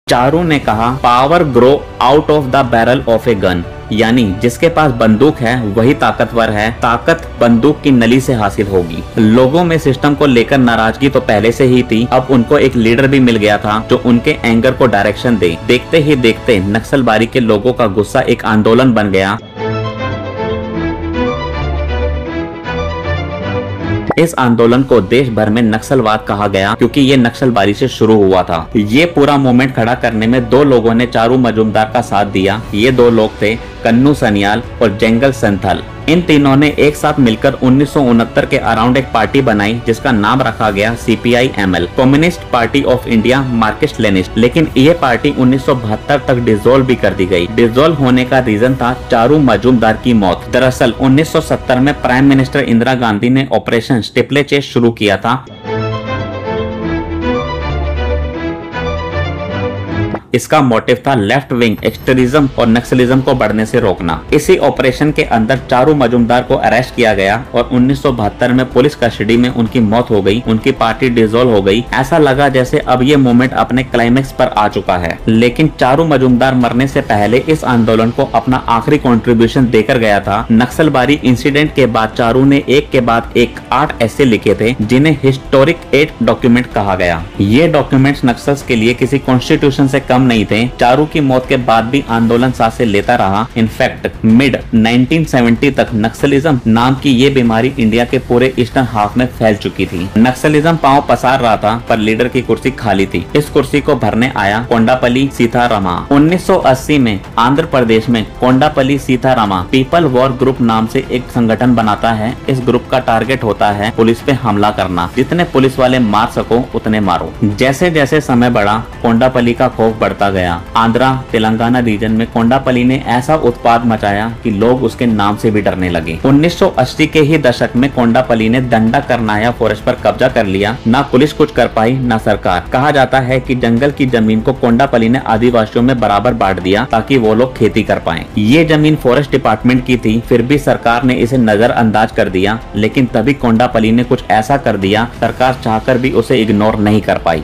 चारू ने कहा, power grow out of the barrel of a gun, यानी जिसके पास बंदूक है वही ताकतवर है, ताकत बंदूक की नली से हासिल होगी। लोगों में सिस्टम को लेकर नाराजगी तो पहले से ही थी, अब उनको एक लीडर भी मिल गया था जो उनके एंगर को डायरेक्शन दे। देखते ही देखते नक्सलबारी के लोगों का गुस्सा एक आंदोलन बन गया। इस आंदोलन को देश भर में नक्सलवाद कहा गया क्योंकि ये नक्सलबारी से शुरू हुआ था। ये पूरा मूवमेंट खड़ा करने में दो लोगों ने चारू मजूमदार का साथ दिया। ये दो लोग थे कन्नू सन्याल और जेंगल संथल। इन तीनों ने एक साथ मिलकर 1969 के अराउंड एक पार्टी बनाई जिसका नाम रखा गया CPI-ML, communist party of India Marxist Leninist. लेकिन ये पार्टी 1972 तक डिसॉल्व भी कर दी गई। डिसॉल्व होने का रीजन था चारू मजूमदार की मौत। दरअसल 1970 में प्राइम मिनिस्टर इंदिरा गांधी ने ऑपरेशन स्टीपलेचेज शुरू किया था। इसका मोटिव था लेफ्ट विंग एक्सट्रीमिज्म और नक्सलिज्म को बढ़ने से रोकना। इसी ऑपरेशन के अंदर चारू मजूमदार को अरेस्ट किया गया और 1972 में पुलिस कस्टडी में उनकी मौत हो गई। उनकी पार्टी डिसॉल्व हो गई। ऐसा लगा जैसे अब ये मूवमेंट अपने क्लाइमेक्स पर आ चुका है। लेकिन चारू मजूमदार मरने से पहले इस आंदोलन को अपना आखिरी कंट्रीब्यूशन देकर गया था। नक्सलबारी इंसिडेंट के बाद चारू ने एक के बाद एक 8 ऐसे लिखे थे जिन्हें हिस्टोरिक 8 डॉक्यूमेंट कहा गया। ये डॉक्यूमेंट्स नक्सल्स के लिए किसी कॉन्स्टिट्यूशन से कम नहीं थे। चारू की मौत के बाद भी आंदोलन सांसें लेता रहा। इनफैक्ट मिड 1970 तक नक्सलिज्म नाम की ये बीमारी इंडिया के पूरे ईस्टर्न हाफ में फैल चुकी थी। नक्सलिज्म पांव पसार रहा था पर लीडर की कुर्सी खाली थी। इस कुर्सी को भरने आया कोंडापल्ली सीतारामा। 1980 में आंध्र प्रदेश में Kondapalli Sitarama people war group नाम से एक संगठन बनाता है। इस ग्रुप का टारगेट होता है पुलिस पे हमला करना। जितने पुलिस वाले मार सको उतने मारो। जैसे जैसे समय बढ़ा कोंडापल्ली का खौफ बढ़ता गया। आंध्रा तेलंगाना रीजन में कोंडापल्ली ने ऐसा उत्पाद मचाया कि लोग उसके नाम से भी डरने लगे। 1980 के ही दशक में कोंडापल्ली ने दंडा करनाया फॉरेस्ट पर कब्जा कर लिया। ना पुलिस कुछ कर पाई ना सरकार। कहा जाता है कि जंगल की जमीन को कोंडापल्ली ने आदिवासियों में बराबर बांट दिया ताकि वो लोग खेती कर पाए। ये जमीन फॉरेस्ट डिपार्टमेंट की थी, फिर भी सरकार ने इसे नजरअंदाज कर दिया। लेकिन तभी कोंडापल्ली ने कुछ ऐसा कर दिया सरकार चाहकर भी उसे इग्नोर नहीं कर पाई।